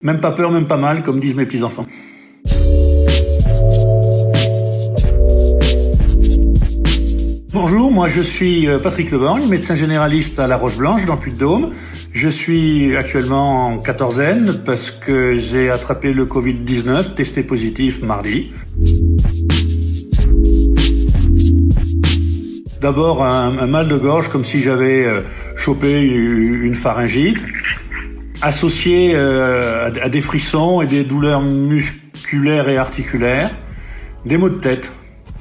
Même pas peur, même pas mal, comme disent mes petits-enfants. Bonjour, moi je suis Patrick Leborgne, médecin généraliste à La Roche-Blanche dans le Puy-de-Dôme. Je suis actuellement en quatorzaine parce que j'ai attrapé le Covid-19, testé positif mardi. D'abord un mal de gorge comme si j'avais chopé une pharyngite, associé à des frissons et des douleurs musculaires et articulaires, des maux de tête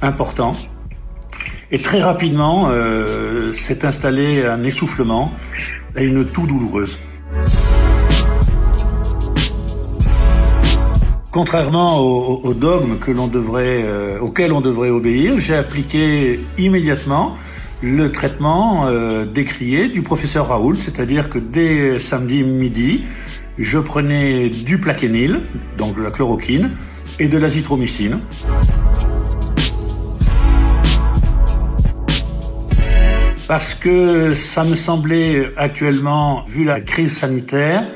importants. Et très rapidement, s'est installé un essoufflement et une toux douloureuse. Contrairement au dogme auquel on devrait obéir, j'ai appliqué immédiatement le traitement décrié du professeur Raoult, c'est-à-dire que dès samedi midi, je prenais du plaquenil, donc de la chloroquine, et de l'azithromycine. Parce que ça me semblait actuellement, vu la crise sanitaire,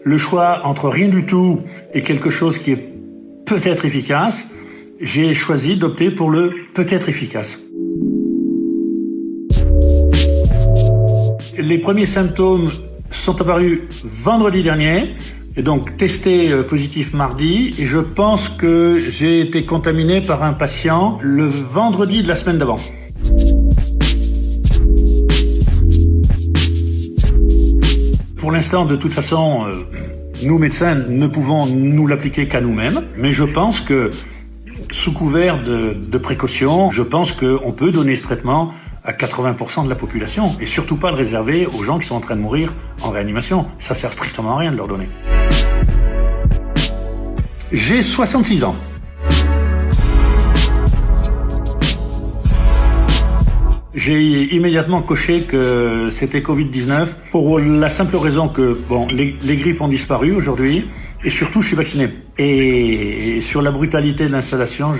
le choix entre rien du tout et quelque chose qui est peut-être efficace, j'ai choisi d'opter pour le peut-être efficace. Les premiers symptômes sont apparus vendredi dernier, et donc testé positif mardi, et je pense que j'ai été contaminé par un patient le vendredi de la semaine d'avant. Pour l'instant, de toute façon, nous médecins ne pouvons nous l'appliquer qu'à nous-mêmes, mais je pense que, sous couvert de précautions, je pense qu'on peut donner ce traitement à 80% de la population, et surtout pas le réserver aux gens qui sont en train de mourir en réanimation. Ça sert strictement à rien de leur donner. J'ai 66 ans. J'ai immédiatement coché que c'était Covid-19 pour la simple raison que les grippes ont disparu aujourd'hui et surtout je suis vacciné. Et sur la brutalité de l'installation,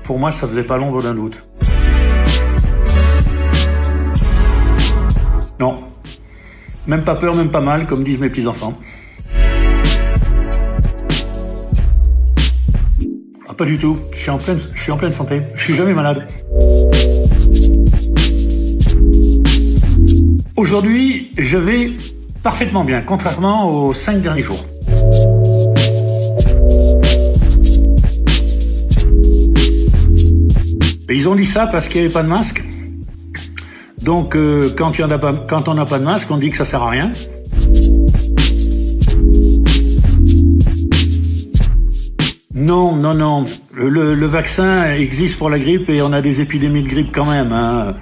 pour moi ça faisait pas l'ombre d'un doute. Non, même pas peur, même pas mal, comme disent mes petits-enfants. Ah, pas du tout, je suis en pleine santé, je suis jamais malade. Aujourd'hui, je vais parfaitement bien, contrairement aux 5 derniers jours. Et ils ont dit ça parce qu'il n'y avait pas de masque. Donc, quand on n'a pas de masque, on dit que ça sert à rien. Non. Le vaccin existe pour la grippe et on a des épidémies de grippe quand même, hein.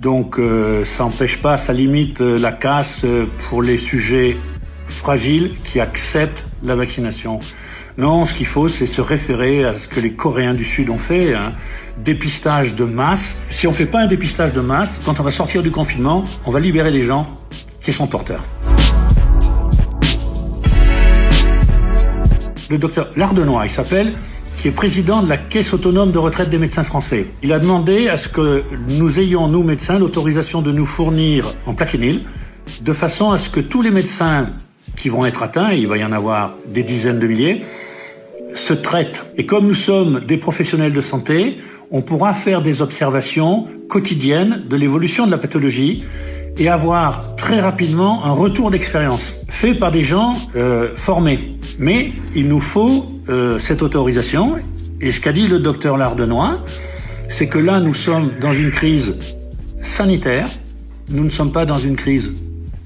Donc ça n'empêche pas, ça limite la casse pour les sujets fragiles qui acceptent la vaccination. Non, ce qu'il faut, c'est se référer à ce que les Coréens du Sud ont fait, hein. Dépistage de masse. Si on fait pas un dépistage de masse, quand on va sortir du confinement, on va libérer les gens qui sont porteurs. Le docteur Lardenois, il s'appelle, qui est président de la Caisse autonome de retraite des médecins français. Il a demandé à ce que nous ayons, nous médecins, l'autorisation de nous fournir en plaquenil, de façon à ce que tous les médecins qui vont être atteints, et il va y en avoir des dizaines de milliers, se traitent. Et comme nous sommes des professionnels de santé, on pourra faire des observations quotidiennes de l'évolution de la pathologie et avoir très rapidement un retour d'expérience fait par des gens formés. Mais il nous faut cette autorisation. Et ce qu'a dit le docteur Lardenois, c'est que là, nous sommes dans une crise sanitaire, nous ne sommes pas dans une crise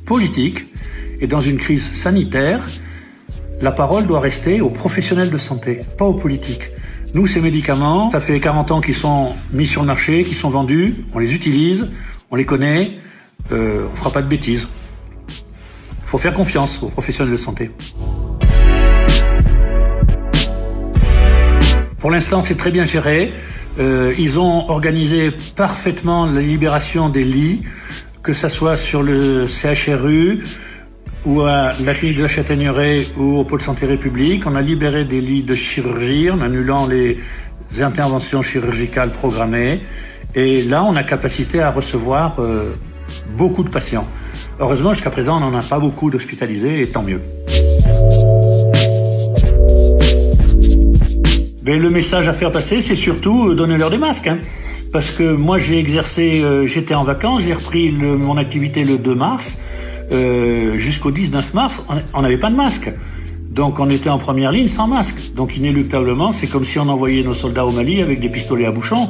politique. Et dans une crise sanitaire, la parole doit rester aux professionnels de santé, pas aux politiques. Nous, ces médicaments, ça fait 40 ans qu'ils sont mis sur le marché, qu'ils sont vendus, on les utilise, on les connaît, on fera pas de bêtises. Il faut faire confiance aux professionnels de santé. Pour l'instant, c'est très bien géré. Ils ont organisé parfaitement la libération des lits, que ça soit sur le CHRU ou à la clinique de la Châtaigneraie ou au pôle santé République. On a libéré des lits de chirurgie en annulant les interventions chirurgicales programmées. Et là, on a capacité à recevoir beaucoup de patients. Heureusement, jusqu'à présent, on n'en a pas beaucoup d'hospitalisés, et tant mieux. Mais le message à faire passer, c'est surtout donnez-leur des masques. Parce que moi, j'ai exercé, j'étais en vacances, j'ai repris mon activité le 2 mars. Jusqu'au 19 mars, on n'avait pas de masque. Donc on était en première ligne sans masque. Donc inéluctablement, c'est comme si on envoyait nos soldats au Mali avec des pistolets à bouchon.